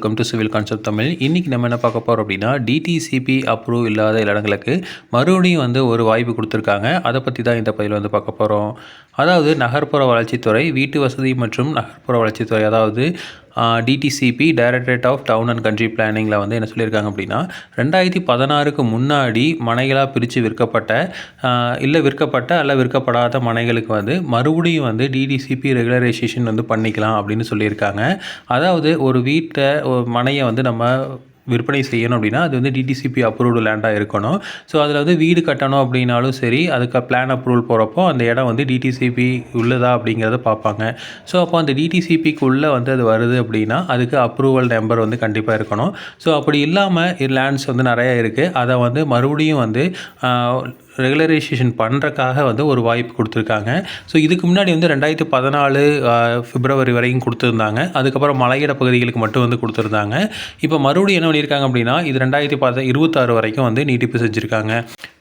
Welcome to civil concept Tamil. இன்றைக்கி நம்ம என்ன பார்க்க போகிறோம் அப்படின்னா, டிடிசிபி அப்ரூவ் இல்லாத இடங்களுக்கு மறுபடியும் ஒரு வாய்ப்பு கொடுத்துருக்காங்க. அதை பற்றி தான் இந்த பதிவில் பார்க்க போகிறோம். அதாவது நகர்ப்புற வளர்ச்சித்துறை, வீட்டு வசதி மற்றும் நகர்ப்புற வளர்ச்சித்துறை, அதாவது DTCP directorate of town and country பிளானிங்கில் என்ன சொல்லியிருக்காங்க அப்படின்னா, 2016க்கு முன்னாடி மனைகளாக பிரித்து விற்கப்பட்ட அல்ல விற்கப்படாத மனைகளுக்கு மறுபடியும் டிடிசிபி ரெகுலரைசேஷன் பண்ணிக்கலாம் அப்படின்னு சொல்லியிருக்காங்க. அதாவது ஒரு வீட்டை ஒரு மனையை நம்ம விற்பனை செய்யணும் அப்படின்னா அது டிடிசிபி அப்ரூவ்டு லேண்டாக இருக்கணும். ஸோ அதில் வீடு கட்டணும் அப்படின்னாலும் சரி, அதுக்கு பிளான் அப்ரூவல் போகிறப்போ அந்த இடம் டிடிசிபி உள்ளதா அப்படிங்கிறத பார்ப்பாங்க. ஸோ அப்போ அந்த டிடிசிபிக்குள்ளே அது வருது அப்படின்னா அதுக்கு அப்ரூவல் நம்பர் கண்டிப்பாக இருக்கணும். ஸோ அப்படி இல்லாமல் லேண்ட்ஸ் நிறையா இருக்குது. அதை மறுபடியும் ரெகுலரைசேஷன் பண்ணுறக்காக ஒரு வாய்ப்பு கொடுத்துருக்காங்க. ஸோ இதுக்கு முன்னாடி 2014 பிப்ரவரி வரைக்கும் கொடுத்துருந்தாங்க. அதுக்கப்புறம் மலையிட பகுதிகளுக்கு மட்டும் கொடுத்துருந்தாங்க. இப்போ மறுபடியும் என்ன பண்ணியிருக்காங்க அப்படின்னா, இது 2026 வரைக்கும் நீட்டிப்பு செஞ்சுருக்காங்க.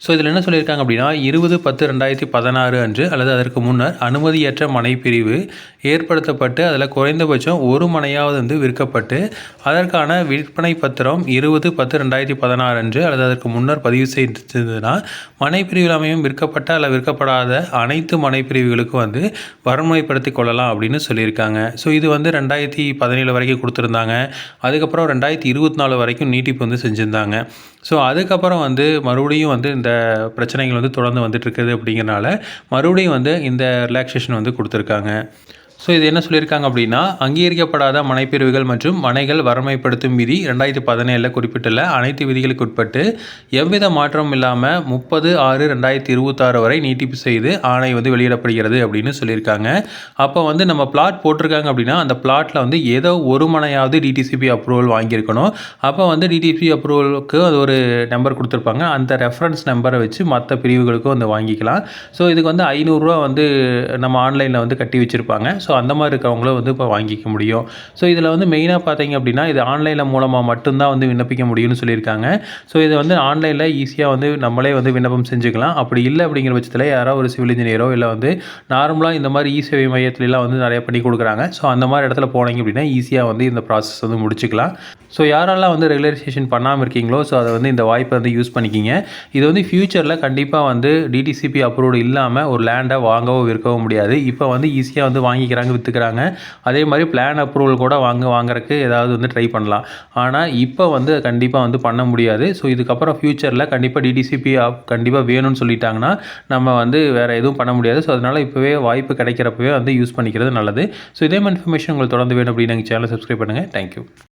ஸோ இதில் என்ன சொல்லியிருக்காங்க அப்படின்னா, 20/10/2016 அன்று அல்லது அதற்கு முன்னர் அனுமதியற்ற மனைப்பிரிவு ஏற்படுத்தப்பட்டு அதில் குறைந்தபட்சம் ஒரு மனையாவது விற்கப்பட்டு அதற்கான விற்பனை பத்திரம் 20/10/2016 அன்று அல்லது அதற்கு முன்னர் பதிவு செய்திருந்ததுன்னா மனைப்பிரிவில் அமையும் விற்கப்பட்ட அல்ல விற்கப்படாத அனைத்து மனைப்பிரிவுகளுக்கும் வரமுறைப்படுத்தி கொள்ளலாம் அப்படின்னு சொல்லியிருக்காங்க. ஸோ இது 2017 வரைக்கும் கொடுத்துருந்தாங்க. அதுக்கப்புறம் 2024 வரைக்கும் நீட்டிப்பு செஞ்சுருந்தாங்க. ஸோ அதுக்கப்புறம் மறுபடியும் இந்த பிரச்சனைகள் தொடர்ந்து வந்துட்டுருக்குது அப்படிங்கிறனால மறுபடியும் இந்த ரிலாக்ஸேஷன் கொடுத்துருக்காங்க. ஸோ இது என்ன சொல்லியிருக்காங்க அப்படின்னா, அங்கீகரிக்கப்படாத மனைப்பிரிவுகள் மற்றும் மனைகள் வரமைப்படுத்தும் விதி 2017 குறிப்பிட்டுள்ள அனைத்து விதிகளுக்கு உட்பட்டு எவ்வித மாற்றமும் இல்லாமல் 30/6/2026 வரை நீட்டிப்பு செய்து ஆணை வெளியிடப்படுகிறது அப்படின்னு சொல்லியிருக்காங்க. அப்போ நம்ம பிளாட் போட்டிருக்காங்க அப்படின்னா அந்த பிளாட்டில் ஏதோ ஒரு மனையாவது டிடிசிபி அப்ரூவல் வாங்கியிருக்கணும். அப்போ டிடிசிபி அப்ரூவலுக்கு அது ஒரு நம்பர் கொடுத்துருப்பாங்க. அந்த ரெஃபரன்ஸ் நம்பரை வச்சு மற்ற பிரிவுகளுக்கும் வாங்கிக்கலாம். ஸோ இதுக்கு 500 ரூபா நம்ம ஆன்லைனில் கட்டி வச்சுருப்பாங்க. ஸோ அந்த மாதிரி இருக்கிறவங்களும் இப்போ வாங்கிக்க முடியும். ஸோ இதில் மெயினாக பார்த்தீங்க அப்படின்னா, இது ஆன்லைனில் மூலமாக மட்டும்தான் விண்ணப்பிக்க முடியும்னு சொல்லியிருக்காங்க. ஸோ இது ஆன்லைனில் ஈஸியாக நம்மளே விண்ணப்பம் செஞ்சுக்கலாம். அப்படி இல்லை அப்படிங்கிற பட்சத்தில் யாராவது ஒரு சிவில் இன்ஜினியரோ இல்லை நார்மலாக இந்த மாதிரி இ சேவை மையத்துலலாம் நிறைய பண்ணி கொடுக்குறாங்க. ஸோ அந்த மாதிரி இடத்துல போனீங்க அப்படின்னா ஈஸியாக இந்த ப்ராசஸ் முடிச்சுக்கலாம். ஸோ யாரெல்லாம் ரெகுலரைசேஷன் பண்ணாமல் இருக்கீங்களோ, ஸோ அதை இந்த வாய்ப்பை யூஸ் பண்ணிக்கிங்க. இது ஃபியூச்சரில் கண்டிப்பாக டிடிசிபி அப்ரூவ்டு இல்லாமல் ஒரு லேண்டை வாங்கவோ விற்கவோ முடியாது. இப்போ ஈஸியாக வாங்கிக்கிறாங்க, விற்றுக்கிறாங்க. அதே மாதிரி பிளான் அப்ரூவல் கூட வாங்குறதுக்கு ஏதாவது ட்ரை பண்ணலாம். ஆனால் இப்போ கண்டிப்பாக பண்ண முடியாது. ஸோ இதுக்கப்புறம் ஃபியூச்சரில் கண்டிப்பாக டிடிசிபி கண்டிப்பாக வேணும்னு சொல்லிட்டாங்கன்னா நம்ம வேறு எதுவும் பண்ண முடியாது. ஸோ அதனால் இப்போவே வாய்ப்பு கிடைக்கிறப்பவே யூஸ் பண்ணிக்கிறது நல்லது. ஸோ இதே மாதிரி இன்ஃபர்மேஷன் உங்களுக்கு தொடர்ந்து வேணும் அப்படின்னு எங்கள் சேனலை சப்ஸ்கிரைப் பண்ணுங்கள். தேங்க்யூ.